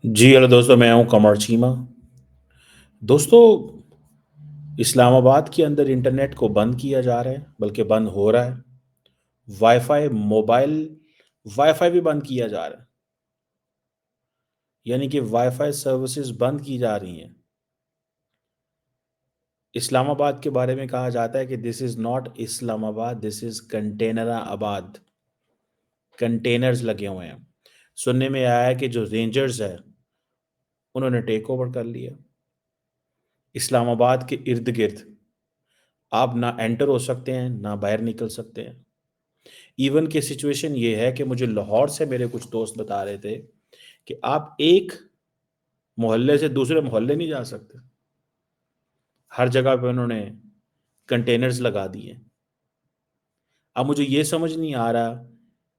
جی hello دوستوں، میں ہوں قمر چیمہ۔ دوستوں، اسلام آباد کے اندر انٹرنیٹ کو بند کیا جا رہا ہے، بلکہ بند ہو رہا ہے۔ Wi fi mobile wi fi بھی بند کیا جا رہا ہے، یعنی کہ وائی فائی سروسز بند کی جا رہی ہیں۔ اسلام آباد کے بارے میں کہا جاتا ہے کہ دس از ناٹ اسلام آباد، دس از کنٹینر آباد۔ کنٹینرز لگے ہوئے ہیں۔ سننے میں آیا ہے کہ جو رینجرز ہیں انہوں نے ٹیک اوور کر لیا اسلام آباد کے ارد گرد۔ آپ نہ انٹر ہو سکتے ہیں نہ باہر نکل سکتے ہیں۔ ایون کہ سچویشن یہ ہے کہ مجھے لاہور سے میرے کچھ دوست بتا رہے تھے کہ آپ ایک محلے سے دوسرے محلے نہیں جا سکتے۔ ہر جگہ پہ انہوں نے کنٹینرز لگا دیے۔ اب مجھے یہ سمجھ نہیں آ رہا،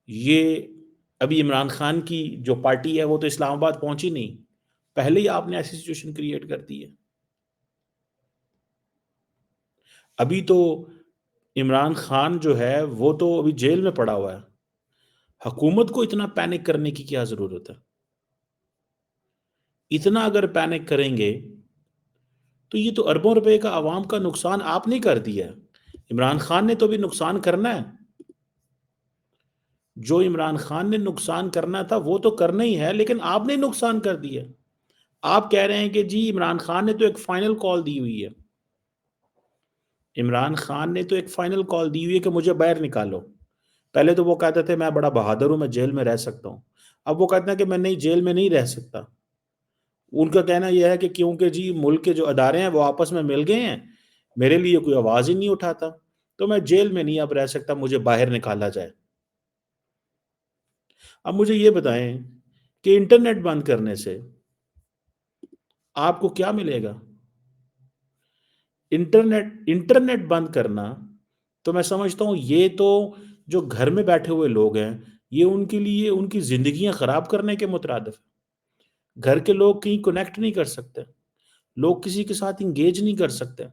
یہ ابھی عمران خان کی جو پارٹی ہے وہ تو اسلام آباد پہنچی نہیں، پہلے ہی آپ نے ایسی سچویشن کریٹ کر دی ہے۔ ابھی تو عمران خان جو ہے وہ تو ابھی جیل میں پڑا ہوا ہے۔ حکومت کو اتنا پینک کرنے کی کیا ضرورت ہے؟ اتنا اگر پینک کریں گے تو یہ تو اربوں روپے کا عوام کا نقصان آپ نے کر دیا ہے۔ عمران خان نے تو بھی نقصان کرنا ہے۔ جو عمران خان نے نقصان کرنا تھا وہ تو کرنا ہی ہے، لیکن آپ نے نقصان کر دیا۔ آپ کہہ رہے ہیں کہ جی عمران خان نے تو ایک فائنل کال دی ہوئی ہے۔ عمران خان نے تو ایک فائنل کال دی ہوئی ہے کہ مجھے باہر نکالو۔ پہلے تو وہ کہتے تھے میں بڑا بہادر ہوں، میں جیل میں رہ سکتا ہوں۔ اب وہ کہتے ہیں کہ میں نہیں، جیل میں نہیں رہ سکتا۔ ان کا کہنا یہ ہے کہ کیونکہ جی ملک کے جو ادارے ہیں وہ آپس میں مل گئے ہیں، میرے لیے کوئی آواز ہی نہیں اٹھاتا، تو میں جیل میں نہیں اب رہ سکتا، مجھے باہر نکالا جائے۔ اب مجھے یہ بتائیں کہ انٹرنیٹ بند کرنے سے آپ کو کیا ملے گا؟ انٹرنیٹ بند کرنا تو میں سمجھتا ہوں یہ تو جو گھر میں بیٹھے ہوئے لوگ ہیں، یہ ان کے لیے ان کی زندگیاں خراب کرنے کے مترادف ہے۔ گھر کے لوگ کہیں کنیکٹ نہیں کر سکتے، لوگ کسی کے ساتھ انگیج نہیں کر سکتے،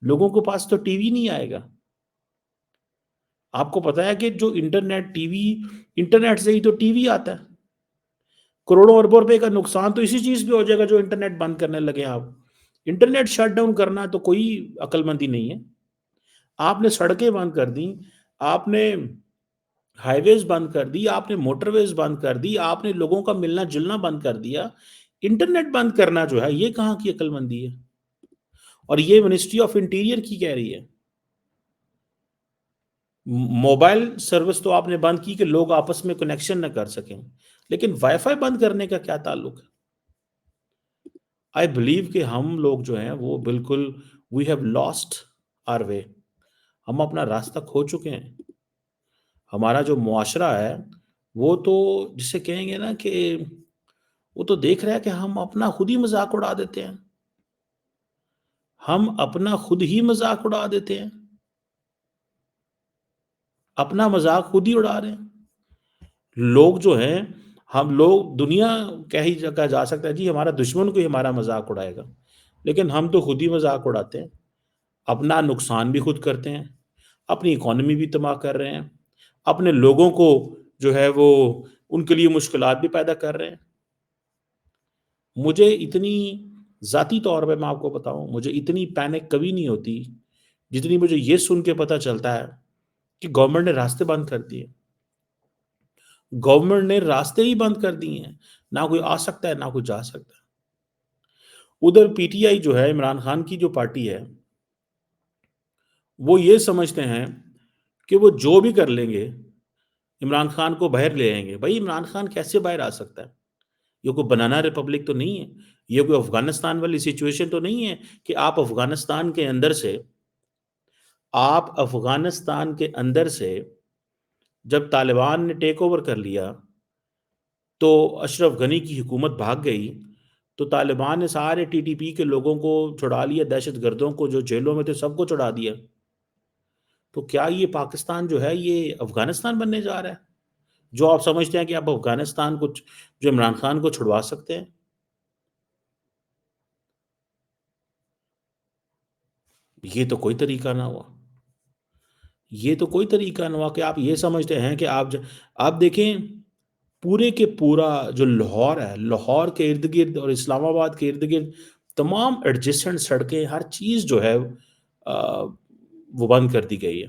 لوگوں کے پاس تو ٹی وی نہیں آئے گا۔ آپ کو پتا ہے کہ جو انٹرنیٹ ٹی وی، انٹرنیٹ سے ہی تو ٹی وی آتا ہے۔ کروڑوں اربوں روپے کا نقصان تو اسی چیز پہ ہو جائے گا جو انٹرنیٹ بند کرنے لگے آپ۔ انٹرنیٹ شٹ ڈاؤن کرنا تو کوئی عقل مندی نہیں ہے۔ آپ نے سڑکیں بند کر دیں، آپ نے ہائی ویز بند کر دی، آپ نے موٹر ویز بند کر دی، آپ نے لوگوں کا ملنا جلنا بند کر دیا۔ انٹرنیٹ بند کرنا جو ہے یہ کہاں کی عقل مندی ہے؟ اور یہ منسٹری آف انٹیریئر کی کہہ رہی ہے۔ موبائل سروس تو آپ نے بند کی کہ لوگ آپس میں کنیکشن نہ کر سکیں، لیکن وائی فائی بند کرنے کا کیا تعلق ہے؟ آئی بلیو کہ ہم لوگ جو ہیں وہ بالکل وی ہیو لاسٹ آر وے۔ ہم اپنا راستہ کھو چکے ہیں۔ ہمارا جو معاشرہ ہے وہ تو جسے کہیں گے نا کہ وہ تو دیکھ رہا ہے کہ ہم اپنا خود ہی مذاق اڑا دیتے ہیں۔ ہم اپنا خود ہی مذاق اڑا دیتے ہیں، اپنا مذاق خود ہی اڑا رہے ہیں۔ لوگ جو ہیں، ہم لوگ دنیا کہا جا سکتا ہے جی ہمارا دشمن کوئی ہمارا مذاق اڑائے گا، لیکن ہم تو خود ہی مذاق اڑاتے ہیں۔ اپنا نقصان بھی خود کرتے ہیں، اپنی اکانومی بھی تباہ کر رہے ہیں، اپنے لوگوں کو جو ہے وہ ان کے لیے مشکلات بھی پیدا کر رہے ہیں۔ مجھے اتنی ذاتی طور پہ میں آپ کو بتاؤں، مجھے اتنی پینک کبھی نہیں ہوتی جتنی مجھے یہ سن کے پتہ چلتا ہے کہ گورنمنٹ نے راستے بند کر دیے۔ گورنمنٹ نے راستے ہی بند کر دیے ہیں، نہ کوئی آ سکتا ہے نہ کوئی جا سکتا ہے۔ ادھر پی ٹی آئی جو ہے، عمران خان کی جو پارٹی ہے، وہ یہ سمجھتے ہیں کہ وہ جو بھی کر لیں گے عمران خان کو باہر لے آئیں گے۔ بھائی عمران خان کیسے باہر آ سکتا ہے؟ یہ کوئی بنانا ریپبلک تو نہیں ہے، یہ کوئی افغانستان والی سچویشن تو نہیں ہے کہ آپ افغانستان کے اندر سے جب طالبان نے ٹیک اوور کر لیا تو اشرف غنی کی حکومت بھاگ گئی، تو طالبان نے سارے ٹی ٹی پی کے لوگوں کو چھڑا لیا، دہشت گردوں کو جو جیلوں میں تھے سب کو چھڑا دیا۔ تو کیا یہ پاکستان جو ہے یہ افغانستان بننے جا رہا ہے؟ جو آپ سمجھتے ہیں کہ آپ افغانستان کو، جو عمران خان کو چھڑوا سکتے ہیں؟ یہ تو کوئی طریقہ نہ ہوا۔ یہ تو کوئی طریقہ نہ ہوا کہ آپ یہ سمجھتے ہیں کہ آپ دیکھیں، پورے کے پورا جو لاہور ہے، لاہور کے ارد گرد اور اسلام آباد کے ارد گرد تمام ایڈجسٹنٹ سڑکیں، ہر چیز جو ہے وہ بند کر دی گئی ہے،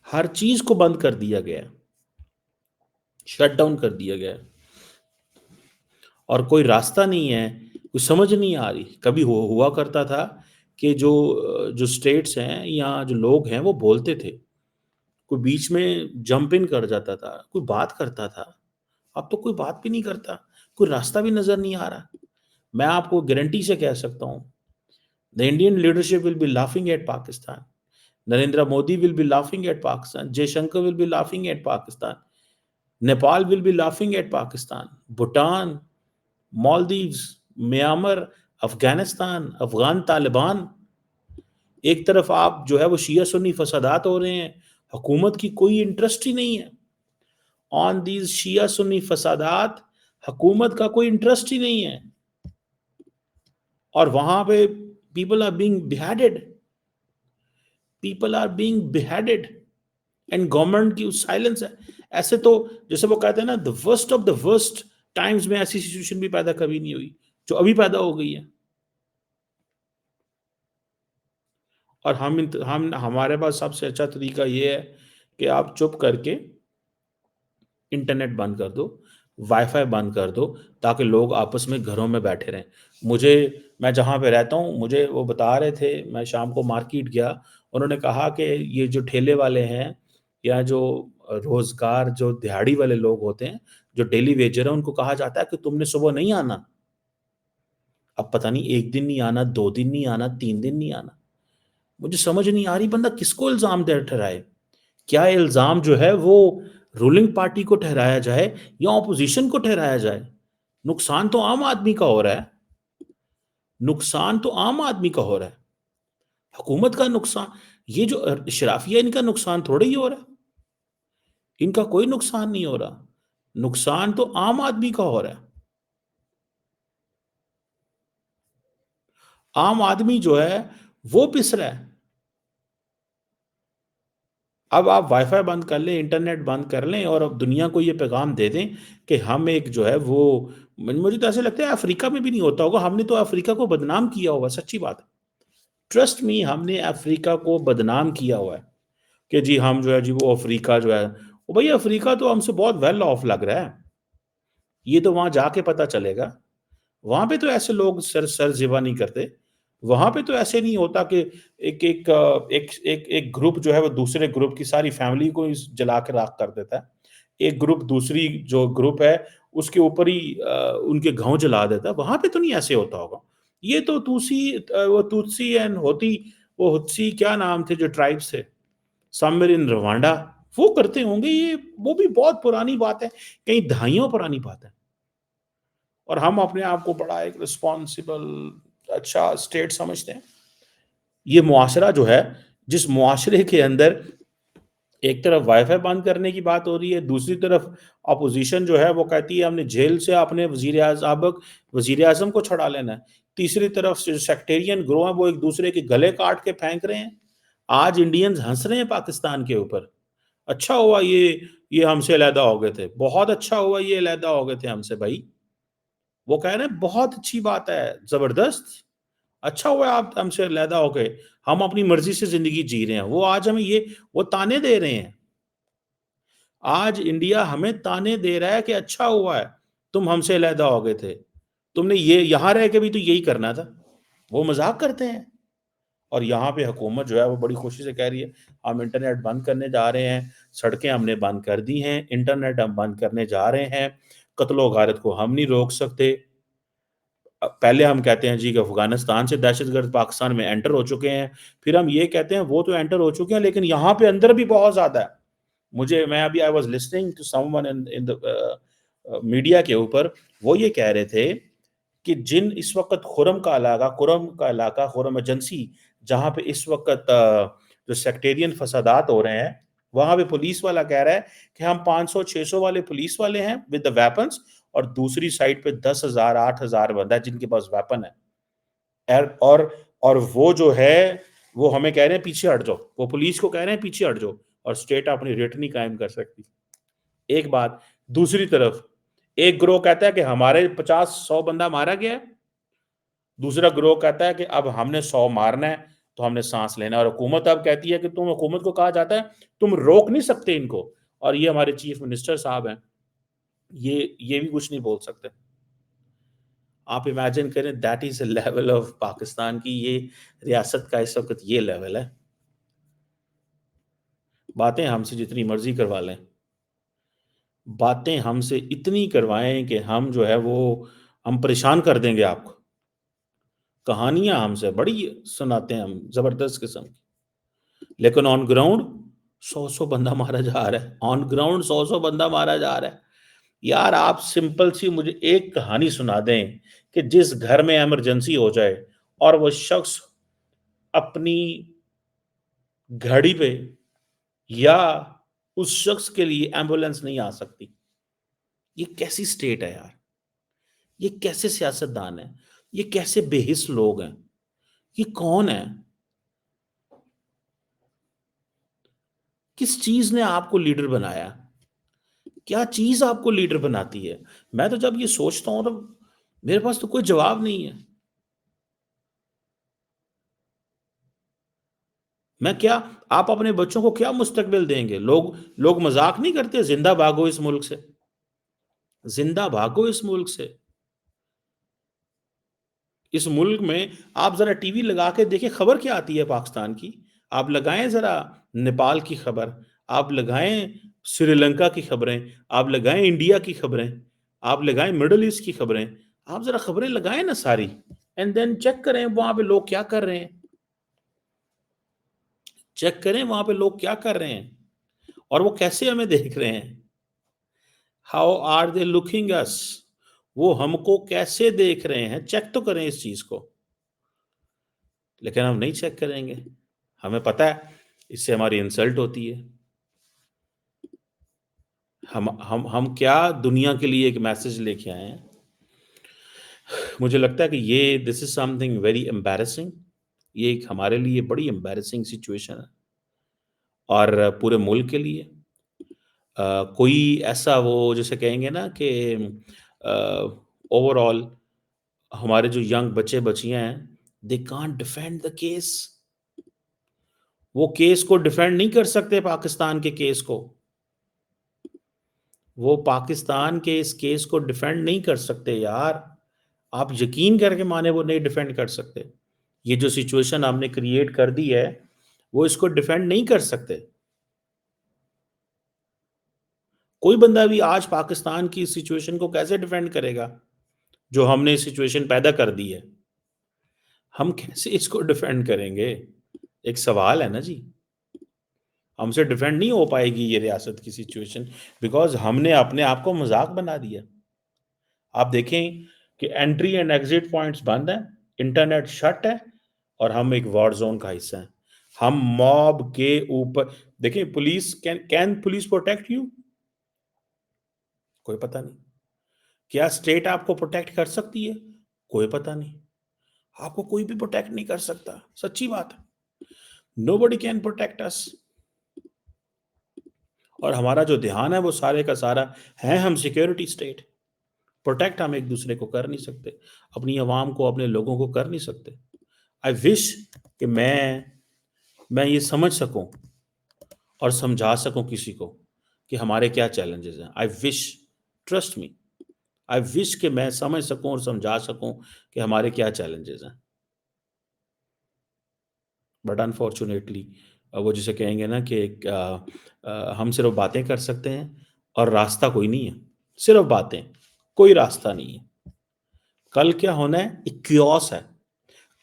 ہر چیز کو بند کر دیا گیا ہے، شٹ ڈاؤن کر دیا گیا ہے، اور کوئی راستہ نہیں ہے، کوئی سمجھ نہیں آ رہی۔ کبھی ہوا کرتا تھا کہ جو اسٹیٹس ہیں یا جو لوگ ہیں وہ بولتے تھے، کوئی بیچ میں جمپ ان کر جاتا تھا، کوئی بات کرتا تھا۔ اب تو کوئی بات بھی نہیں کرتا، کوئی راستہ بھی نظر نہیں آ رہا۔ میں آپ کو گارنٹی سے کہہ سکتا ہوں، the Indian leadership will be laughing at Pakistan. Narendra Modi will be laughing at Pakistan. Jay Shankar will be laughing at Pakistan. Nepal will be laughing at Pakistan. Bhutan, Maldives, Myanmar, Afghanistan, Afghan Taliban, ایک طرف آپ جو ہے وہ شیعہ سنی فسادات ہو رہے ہیں، حکومت کی کوئی انٹرسٹ ہی نہیں ہے آن دیز شیعہ سنی فسادات، حکومت کا کوئی انٹرسٹ ہی نہیں ہے، اور وہاں پہ people are being beheaded, people are being beheaded, and government کی سائلنس ہے۔ ایسے تو جیسے وہ کہتے ہیں نا، the worst of the worst times میں ایسی سچویشن بھی پیدا کبھی نہیں ہوئی جو ابھی پیدا ہو گئی ہے۔ اور ہمارے پاس سب سے اچھا طریقہ یہ ہے کہ آپ چپ کر کے انٹرنیٹ بند کر دو، وائی فائی بند کر دو، تاکہ لوگ آپس میں گھروں میں بیٹھے رہیں۔ میں جہاں پہ رہتا ہوں، مجھے وہ بتا رہے تھے، میں شام کو مارکیٹ گیا، انہوں نے کہا کہ یہ جو ٹھیلے والے ہیں یا جو روزگار جو دہاڑی والے لوگ ہوتے ہیں، جو ڈیلی ویجر ہیں، ان کو کہا جاتا ہے کہ تم نے صبح نہیں آنا۔ اب پتہ نہیں ایک دن نہیں آنا، 2 دن نہیں آنا، 3 دن نہیں آنا۔ مجھے سمجھ نہیں آ رہی بندہ کس کو الزام دے ٹھہرائے؟ کیا الزام جو ہے وہ رولنگ پارٹی کو ٹھہرایا جائے یا اپوزیشن کو ٹھہرایا جائے؟ نقصان تو عام آدمی کا ہو رہا ہے، نقصان تو عام آدمی کا ہو رہا ہے، حکومت کا نقصان، یہ جو اشرافیہ ان کا نقصان تھوڑا ہی ہو رہا ہے، ان کا کوئی نقصان نہیں ہو رہا، نقصان تو عام آدمی کا ہو رہا ہے۔ عام آدمی جو ہے وہ پس رہا ہے۔ اب آپ وائی فائی بند کر لیں، انٹرنیٹ بند کر لیں، اور اب دنیا کو یہ پیغام دے دیں کہ ہم ایک جو ہے وہ، مجھے تو ایسے لگتا ہے افریقہ میں بھی نہیں ہوتا ہوگا، ہم نے تو افریقہ کو بدنام کیا ہوگا، سچی بات ہے، ٹرسٹ می، ہم نے افریقہ کو بدنام کیا ہوا ہے کہ جی ہم جو ہے جی وہ افریقہ جو ہے، وہ بھائی افریقہ تو ہم سے بہت ویل آف لگ رہا ہے، یہ تو وہاں جا کے پتہ چلے گا، وہاں پہ تو ایسے لوگ سر زبا نہیں کرتے، وہاں پہ تو ایسے نہیں ہوتا کہ ایک ایک ایک ایک ایک گروپ جو ہے وہ دوسرے گروپ کی ساری فیملی کو جلا کے راکھ کر دیتا ہے، ایک گروپ دوسری جو گروپ ہے اس کے اوپر ہی ان کے گھاؤں جلا دیتا ہے، وہاں پہ تو نہیں ایسے ہوتا ہوگا۔ یہ تو وہ توتسی اینڈ ہوتی، وہ ہتسی کیا نام تھے جو ٹرائبس تھے سمر ان روانڈا، وہ کرتے ہوں گے یہ، وہ بھی بہت پرانی بات ہے، کئی دہائیوں پرانی بات ہے، اور ہم اپنے آپ کو بڑا ایک رسپانسبل اچھا اسٹیٹ سمجھتے ہیں۔ یہ معاشرہ جو ہے، جس معاشرے کے اندر ایک طرف وائی فائی بند کرنے کی بات ہو رہی ہے، دوسری طرف اپوزیشن جو ہے وہ کہتی ہے ہم نے جیل سے اپنے وزیر اعظم کو چھڑا لینا ہے، تیسری طرف سیکٹیرین گروہ ہیں وہ ایک دوسرے کے گلے کاٹ کے پھینک رہے ہیں۔ آج انڈینز ہنس رہے ہیں پاکستان کے اوپر، اچھا ہوا یہ ہم سے علیحدہ ہو گئے تھے، بہت اچھا ہوا یہ علیحدہ ہو گئے تھے ہم سے، بھائی وہ کہہ رہے ہیں بہت اچھی بات ہے، زبردست، اچھا ہوا آپ ہم سے علیحدہ ہو گئے، ہم اپنی مرضی سے زندگی جی رہے ہیں۔ وہ آج ہمیں وہ تانے دے رہے ہیں، آج انڈیا ہمیں تانے دے رہا ہے کہ اچھا ہوا ہے تم ہم سے علیحدہ ہو گئے تھے، تم نے یہاں رہ کے بھی تو یہی کرنا تھا۔ وہ مذاق کرتے ہیں، اور یہاں پہ حکومت جو ہے وہ بڑی خوشی سے کہہ رہی ہے ہم انٹرنیٹ بند کرنے جا رہے ہیں، سڑکیں ہم نے بند کر دی ہیں، انٹرنیٹ ہم بند کرنے جا رہے ہیں، قتل و غارت کو ہم نہیں روک سکتے۔ پہلے ہم کہتے ہیں جی کہ افغانستان سے دہشت گرد پاکستان میں انٹر ہو چکے ہیں، پھر ہم یہ کہتے ہیں وہ تو انٹر ہو چکے ہیں لیکن یہاں پہ اندر بھی بہت زیادہ ہے۔ میں ابھی I was listening to someone in media کے اوپر، وہ یہ کہہ رہے تھے کہ جن اس وقت خرم ایجنسی جہاں پہ اس وقت جو سیکٹیرین فسادات ہو رہے ہیں، وہاں پہ پولیس والا کہہ رہا ہے کہ ہم 500-600 والے پولیس والے ہیں ود دا ویپنس، اور دوسری سائڈ پہ 10,000-8,000 بندہ ہے جن کے پاس ویپن ہے، اور وہ جو ہے وہ ہمیں کہہ رہے ہیں پیچھے ہٹ جاؤ، وہ پولیس کو کہہ رہے ہیں پیچھے ہٹ جاؤ، اور اسٹیٹ اپنی ریٹ نہیں قائم کر سکتی. ایک بات. دوسری طرف ایک گروہ کہتا ہے کہ ہمارے 50-100 بندہ مارا گیا ہے، دوسرا گروہ کہتا ہے کہ اب ہم نے 100 مارنا ہے تو ہم نے سانس لینا ہے، اور حکومت اب کہتی ہے کہ تم، حکومت کو کہا جاتا ہے تم روک نہیں سکتے ان کو. اور یہ ہمارے چیف منسٹر صاحب ہیں، یہ بھی کچھ نہیں بول سکتے. آپ امیجن کریں، that is a level of Pakistan کی، یہ ریاست کا اس وقت یہ لیول ہے. باتیں ہم سے جتنی مرضی کروا لیں، باتیں ہم سے اتنی کروائیں کہ ہم جو ہے وہ ہم پریشان کر دیں گے آپ کو. کہانیاں ہم سے بڑی سناتے ہیں ہم، زبردست قسم کی. لیکن آن گراؤنڈ 100 بندہ مارا جا رہا ہے. آن گراؤنڈ 100 بندہ مارا جا رہا ہے. یار آپ سمپل سی مجھے ایک کہانی سنا دیں کہ جس گھر میں ایمرجنسی ہو جائے اور وہ شخص اپنی گھڑی پہ، یا اس شخص کے لیے ایمبولینس نہیں آ سکتی. یہ کیسی سٹیٹ ہے یار؟ یہ کیسے سیاستدان ہیں؟ یہ کیسے بے حس لوگ ہیں؟ یہ کون ہے؟ کس چیز نے آپ کو لیڈر بنایا؟ کیا چیز آپ کو لیڈر بناتی ہے؟ میں تو جب یہ سوچتا ہوں تو میرے پاس تو کوئی جواب نہیں ہے. میں کیا، آپ اپنے بچوں کو کیا مستقبل دیں گے؟ لوگ مذاق نہیں کرتے، زندہ بھاگو اس ملک سے، زندہ بھاگو اس ملک سے. اس ملک میں آپ ذرا ٹی وی لگا کے دیکھیں خبر کیا آتی ہے پاکستان کی. آپ لگائیں ذرا نیپال کی خبر، آپ لگائیں سری لنکا کی خبریں، آپ لگائیں انڈیا کی خبریں، آپ لگائیں مڈل ایسٹ کی خبریں. آپ ذرا خبریں لگائیں نا ساری، اینڈ دین چیک کریں وہاں پہ لوگ کیا کر رہے ہیں. چیک کریں وہاں پہ لوگ کیا کر رہے ہیں اور وہ کیسے ہمیں دیکھ رہے ہیں. ہاؤ آر دے لوکنگ اس؟ وہ ہم کو کیسے دیکھ رہے ہیں؟ چیک تو کریں اس چیز کو. لیکن ہم نہیں چیک کریں گے. ہمیں پتہ ہے اس سے ہماری انسلٹ ہوتی ہے. ہم کیا دنیا کے لیے ایک میسج لے کے آئے ہیں. مجھے لگتا ہے کہ یہ دس از سم تھنگ ویری امبیرسنگ. یہ ایک ہمارے لیے بڑی امبیرسنگ سچویشن ہے، اور پورے ملک کے لیے. کوئی ایسا وہ جیسے کہیں گے نا کہ اوور آل ہمارے جو ینگ بچے بچیاں ہیں، they can't defend the case. وہ کیس کو ڈیفینڈ نہیں کر سکتے، پاکستان کے کیس کو. وہ پاکستان کے اس کیس کو ڈیفینڈ نہیں کر سکتے یار. آپ یقین کر کے مانے وہ نہیں ڈیفینڈ کر سکتے. یہ جو سچویشن ہم نے کریٹ کر دی ہے، وہ اس کو ڈیفینڈ نہیں کر سکتے. کوئی بندہ بھی آج پاکستان کی سچویشن کو کیسے ڈیفینڈ کرے گا جو ہم نے سچویشن پیدا کر دی ہے؟ ہم کیسے اس کو ڈیفینڈ کریں گے؟ ایک سوال ہے نا جی. ہم سے ڈیفینڈ نہیں ہو پائے گی یہ ریاست کی سچویشن، بیکاز ہم نے اپنے آپ کو مذاق بنا دیا. آپ دیکھیں کہ انٹری اینڈ ایگزٹ پوائنٹس بند ہیں، انٹرنیٹ شٹ ہے، اور ہم ایک وار زون کا حصہ ہیں. ہم موب کے اوپر دیکھیں، police can police protect you? کوئی پتہ نہیں. کیا اسٹیٹ آپ کو پروٹیکٹ کر سکتی ہے؟ کوئی پتہ نہیں. آپ کو کوئی بھی پروٹیکٹ نہیں کر سکتا. سچی بات ہے. Nobody can protect us. اور ہمارا جو دھیان ہے وہ سارے کا سارا ہے ہم سیکیورٹی سٹیٹ. پروٹیکٹ ہم ایک دوسرے کو کر نہیں سکتے، اپنی عوام کو، اپنے لوگوں کو کر نہیں سکتے. آئی وش کہ میں یہ سمجھ سکوں اور سمجھا سکوں کسی کو کہ ہمارے کیا چیلنجز ہیں. آئی وش، ٹرسٹ می، آئی وش کہ میں سمجھ سکوں اور سمجھا سکوں کہ ہمارے کیا چیلنجز ہیں. بٹ انفارچونیٹلی وہ جسے کہیں گے نا کہ ہم صرف باتیں کر سکتے ہیں اور راستہ کوئی نہیں ہے. صرف باتیں، کوئی راستہ نہیں ہے. کل کیا ہونا ہے؟ ایک کیوس ہے.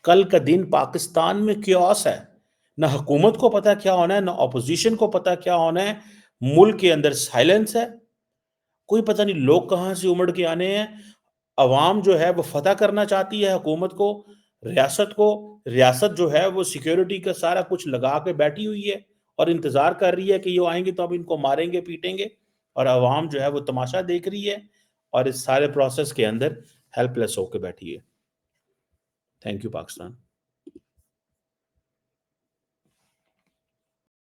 کل کا دن پاکستان میں کیوس ہے. نہ حکومت کو پتا کیا ہونا ہے، نہ اپوزیشن کو پتا کیا ہونا ہے. ملک کے اندر سائلنس ہے. کوئی پتہ نہیں لوگ کہاں سے امڑ کے آنے ہیں. عوام جو ہے وہ فتح کرنا چاہتی ہے حکومت کو، ریاست کو. ریاست جو ہے وہ سیکیورٹی کا سارا کچھ لگا کے بیٹھی ہوئی ہے اور انتظار کر رہی ہے کہ یہ آئیں گے تو اب ان کو ماریں گے، پیٹیں گے. اور عوام جو ہے وہ تماشا دیکھ رہی ہے اور اس سارے پروسیس کے اندر ہیلپ لیس ہو کے بیٹھی ہے. Thank you Pakistan.